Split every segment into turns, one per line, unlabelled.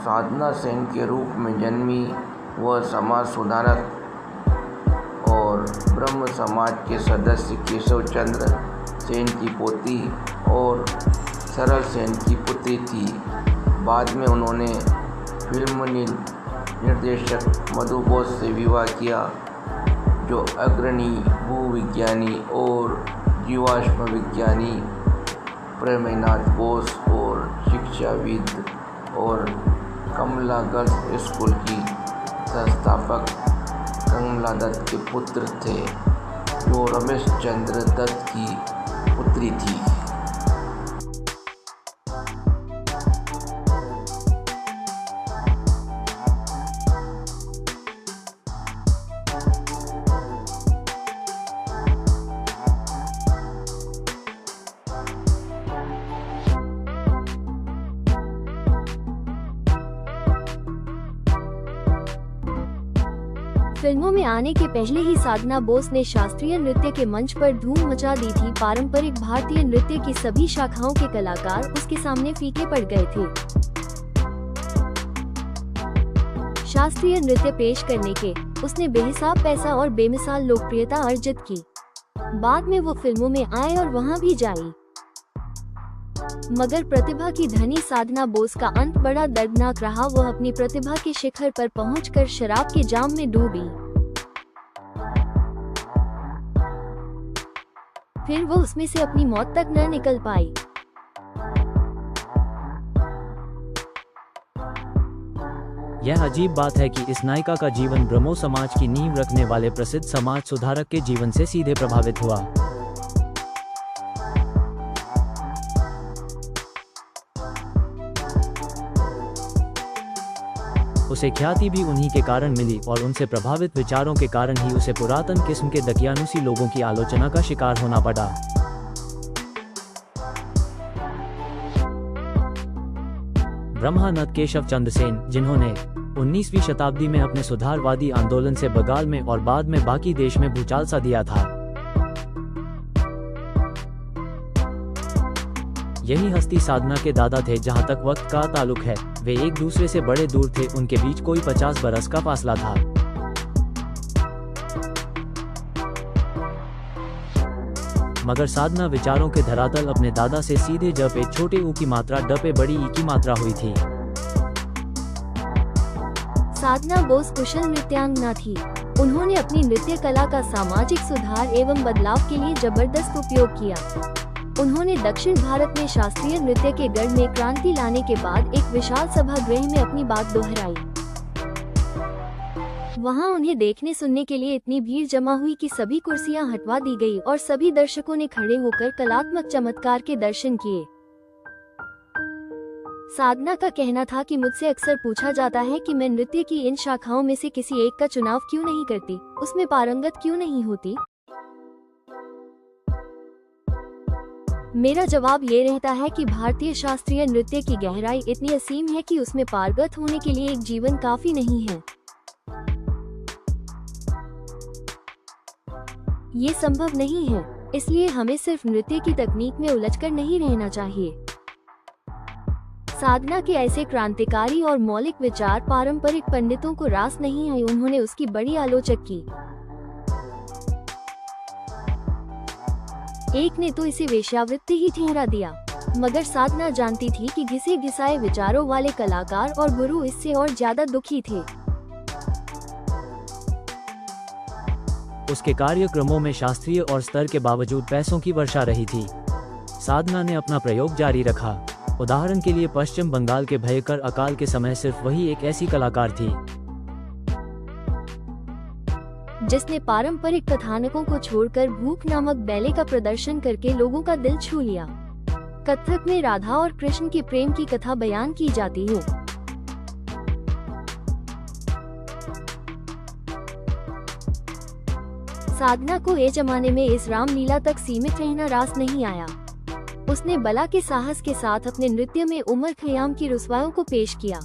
साधना सेन के रूप में जन्मी। वह समाज सुधारक और ब्रह्म समाज के सदस्य केशव चंद्र सेन की पोती और सरल सेन की पुत्री थी। बाद में उन्होंने फिल्म निर्देशक मधु बोस से विवाह किया, जो अग्रणी भूविज्ञानी और जीवाश्म विज्ञानी प्रेमनाथ बोस और शिक्षाविद और कमला गर्ल्स स्कूल की संस्थापक कमला दत्त के पुत्र थे, जो रमेश चंद्र दत्त की पुत्री थी।
फिल्मों में आने के पहले ही साधना बोस ने शास्त्रीय नृत्य के मंच पर धूम मचा दी थी। पारंपरिक भारतीय नृत्य की सभी शाखाओं के कलाकार उसके सामने फीके पड़ गए थे। शास्त्रीय नृत्य पेश करने के उसने बेहिसाब पैसा और बेमिसाल लोकप्रियता अर्जित की। बाद में वो फिल्मों में आए और वहाँ भी जाई। मगर प्रतिभा की धनी साधना बोस का अंत बड़ा दर्दनाक रहा। वह अपनी प्रतिभा के शिखर पर पहुंचकर शराब के जाम में डूबी। फिर वो उसमें से अपनी मौत तक न निकल पाई।
यह अजीब बात है कि इस नायिका का जीवन ब्रह्मो समाज की नींव रखने वाले प्रसिद्ध समाज सुधारक के जीवन से सीधे प्रभावित हुआ। उसे ख्याति भी उन्हीं के कारण मिली और उनसे प्रभावित विचारों के कारण ही उसे पुरातन किस्म के दकियानुसी लोगों की आलोचना का शिकार होना पड़ा। ब्रह्मानंद केशव चंद्र सेन, जिन्होंने 19वीं शताब्दी में अपने सुधारवादी आंदोलन से बंगाल में और बाद में बाकी देश में भूचाल सा दिया था। यही हस्ती साधना के दादा थे। जहां तक वक्त का ताल्लुक है, वे एक दूसरे से बड़े दूर थे। उनके बीच कोई 50 बरस का फासला था। मगर साधना विचारों के धरातल अपने दादा से सीधे ज पे छोटे ऊ की मात्रा ड पे बड़ी ई की मात्रा हुई थी।
साधना बोस कुशल नृत्यांगना थी। उन्होंने अपनी नृत्य कला का सामाजिक सुधार एवं बदलाव के लिए जबरदस्त उपयोग किया। उन्होंने दक्षिण भारत में शास्त्रीय नृत्य के गढ़ में क्रांति लाने के बाद एक विशाल सभागृह में अपनी बात दोहराई। वहां उन्हें देखने सुनने के लिए इतनी भीड़ जमा हुई कि सभी कुर्सियां हटवा दी गई और सभी दर्शकों ने खड़े होकर कलात्मक चमत्कार के दर्शन किए। साधना का कहना था कि मुझसे अक्सर पूछा जाता है कि मैं नृत्य की इन शाखाओं में से किसी एक का चुनाव क्यों नहीं करती, उसमें पारंगत क्यों नहीं होती। मेरा जवाब ये रहता है कि भारतीय शास्त्रीय नृत्य की गहराई इतनी असीम है कि उसमें पारंगत होने के लिए एक जीवन काफी नहीं है। ये संभव नहीं है, इसलिए हमें सिर्फ नृत्य की तकनीक में उलझकर नहीं रहना चाहिए। साधना के ऐसे क्रांतिकारी और मौलिक विचार पारंपरिक पंडितों को रास नहीं आए। उन्होंने उसकी बड़ी आलोचना की। एक ने तो इसे वेश्यावृत्ति ही ठहरा दिया, मगर साधना जानती थी कि घिसे घिसाए विचारों वाले कलाकार और गुरु इससे और ज्यादा दुखी थे।
उसके कार्यक्रमों में शास्त्रीय और स्तर के बावजूद पैसों की वर्षा रही थी। साधना ने अपना प्रयोग जारी रखा। उदाहरण के लिए पश्चिम बंगाल के भयंकर अकाल के समय सिर्फ वही एक ऐसी कलाकार थी
जिसने पारंपरिक कथानकों को छोड़कर भूख नामक बैले का प्रदर्शन करके लोगों का दिल छू लिया। कथक में राधा और कृष्ण के प्रेम की कथा बयान की जाती है। साधना को ए जमाने में इस रामलीला तक सीमित रहना रास नहीं आया। उसने बला के साहस के साथ अपने नृत्य में उमर खयाम की रुसवाओं को पेश किया।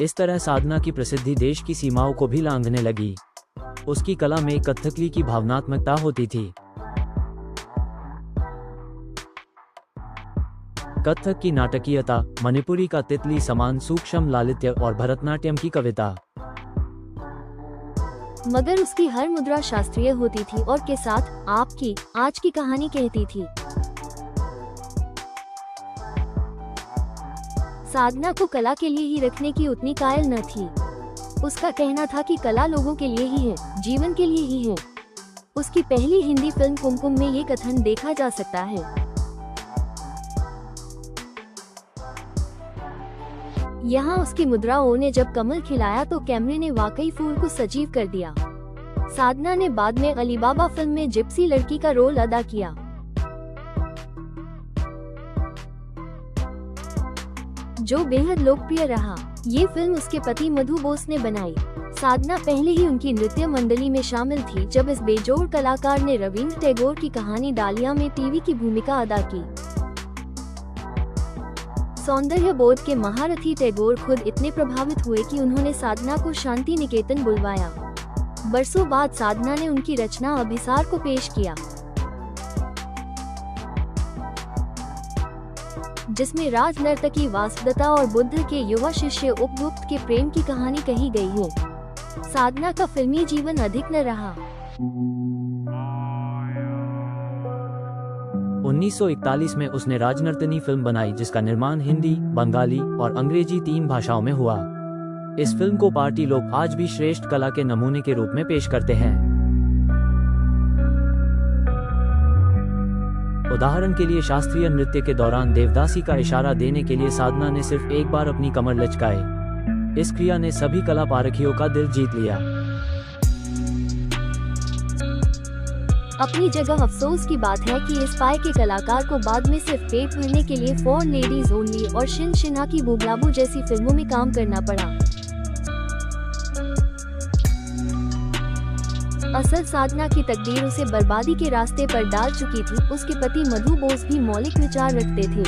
इस तरह साधना की प्रसिद्धि देश की सीमाओं को भी लांघने लगी। उसकी कला में कथकली की भावनात्मकता होती थी। कथक की नाटकीयता, मणिपुरी का तितली समान सूक्ष्म लालित्य और भरतनाट्यम की कविता।
मगर उसकी हर मुद्रा शास्त्रीय होती थी और के साथ आपकी आज की कहानी कहती थी। साधना को कला के लिए ही रखने की उतनी कायल न थी। उसका कहना था कि कला लोगों के लिए ही है, जीवन के लिए ही है। उसकी पहली हिंदी फिल्म कुमकुम में ये कथन देखा जा सकता है। यहाँ उसकी मुद्राओं ने जब कमल खिलाया तो कैमरे ने वाकई फूल को सजीव कर दिया। साधना ने बाद में अलीबाबा फिल्म में जिप्सी लड़की का रोल अदा किया, जो बेहद लोकप्रिय रहा। ये फिल्म उसके पति मधु बोस ने बनाई। साधना पहले ही उनकी नृत्य मंडली में शामिल थी जब इस बेजोड़ कलाकार ने रविंद्र टैगोर की कहानी डालिया में टीवी की भूमिका अदा की। सौंदर्य बोध के महारथी टैगोर खुद इतने प्रभावित हुए कि उन्होंने साधना को शांति निकेतन बुलवाया। बरसों बाद साधना ने उनकी रचना अभिसार को पेश किया, जिसमें राज नर्तकी वासुदत्ता और बुद्ध के युवा शिष्य उपगुप्त के प्रेम की कहानी कही गई है। साधना का फिल्मी जीवन अधिक न रहा।
1941 में उसने राजनर्तनी फिल्म बनाई, जिसका निर्माण हिंदी, बंगाली और अंग्रेजी 3 भाषाओं में हुआ। इस फिल्म को पार्टी लोग आज भी श्रेष्ठ कला के नमूने के रूप में पेश करते हैं। उदाहरण के लिए शास्त्रीय नृत्य के दौरान देवदासी का इशारा देने के लिए साधना ने सिर्फ एक बार अपनी कमर लचकाई। इस क्रिया ने सभी कला पारखियों का दिल जीत लिया।
अपनी जगह अफसोस की बात है कि इस पाए के कलाकार को बाद में सिर्फ पेट भरने के लिए फॉर लेडीज ओनली और शिन शिना की बुगलाबू जैसी फिल्मों में काम करना पड़ा। असल साधना की तकदीर उसे बर्बादी के रास्ते पर डाल चुकी थी। उसके पति मधु बोस भी मौलिक विचार रखते थे,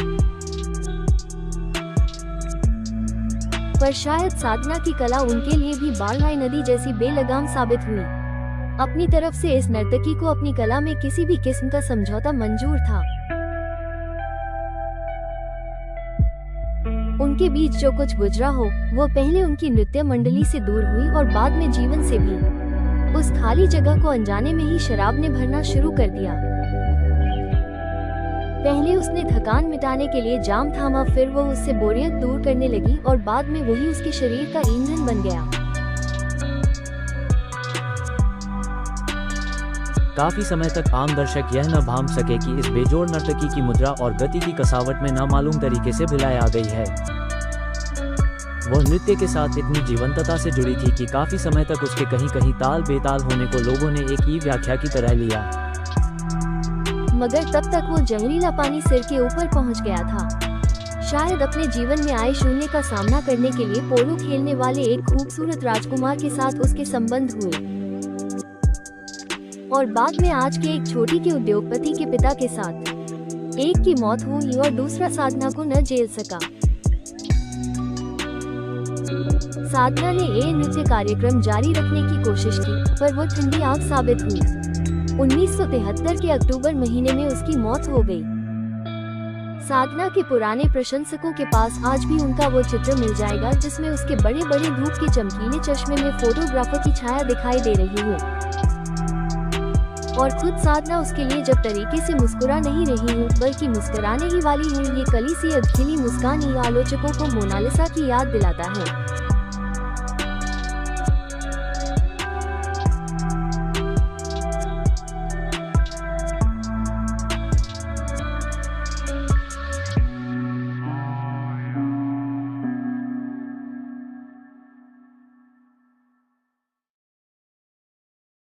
पर शायद साधना की कला उनके लिए भी बाढ़ाई नदी जैसी बेलगाम साबित हुई। अपनी तरफ से इस नर्तकी को अपनी कला में किसी भी किस्म का समझौता मंजूर था। उनके बीच जो कुछ गुजरा हो, वो पहले उनकी नृत्य मंडली से दूर हुई और बाद में जीवन से भी। उस खाली जगह को अनजाने में ही शराब ने भरना शुरू कर दिया। पहले उसने थकान मिटाने के लिए जाम थामा, फिर वो उससे बोरियत दूर करने लगी और बाद में वही उसके शरीर का ईंधन बन गया।
काफी समय तक आम दर्शक यह न भांप सके कि इस बेजोड़ नर्तकी की मुद्रा और गति की कसावट में नामालूम तरीके से भिलाई आ गई है। वह नृत्य के साथ इतनी जीवंतता से जुड़ी थी कि काफी समय तक उसके कहीं कहीं ताल बेताल होने को लोगों ने एक ही व्याख्या की तरह लिया।
मगर तब तक वो जहरीला पानी सिर के ऊपर पहुंच गया था। शायद अपने जीवन में आए शून्य का सामना करने के लिए पोलो खेलने वाले एक खूबसूरत राजकुमार के साथ उसके संबंध हुए और बाद में आज के एक छोटी के उद्योगपति के पिता के साथ। एक की मौत हुई और दूसरा साधना को न झेल सका। साधना ने ये नृत्य कार्यक्रम जारी रखने की कोशिश की, पर वो ठंडी आग साबित हुई। 1973 के अक्टूबर महीने में उसकी मौत हो गई। साधना के पुराने प्रशंसकों के पास आज भी उनका वो चित्र मिल जाएगा जिसमें उसके बड़े बड़े धूप के चमकीले चश्मे में फोटोग्राफर की छाया दिखाई दे रही है और खुद साधना उसके लिए जब तरीके से मुस्कुरा नहीं रही हूँ बल्कि मुस्कुराने ही वाली हूँ। ये कली सी अधखिली मुस्कान ही आलोचकों को मोनालिसा की याद दिलाता है।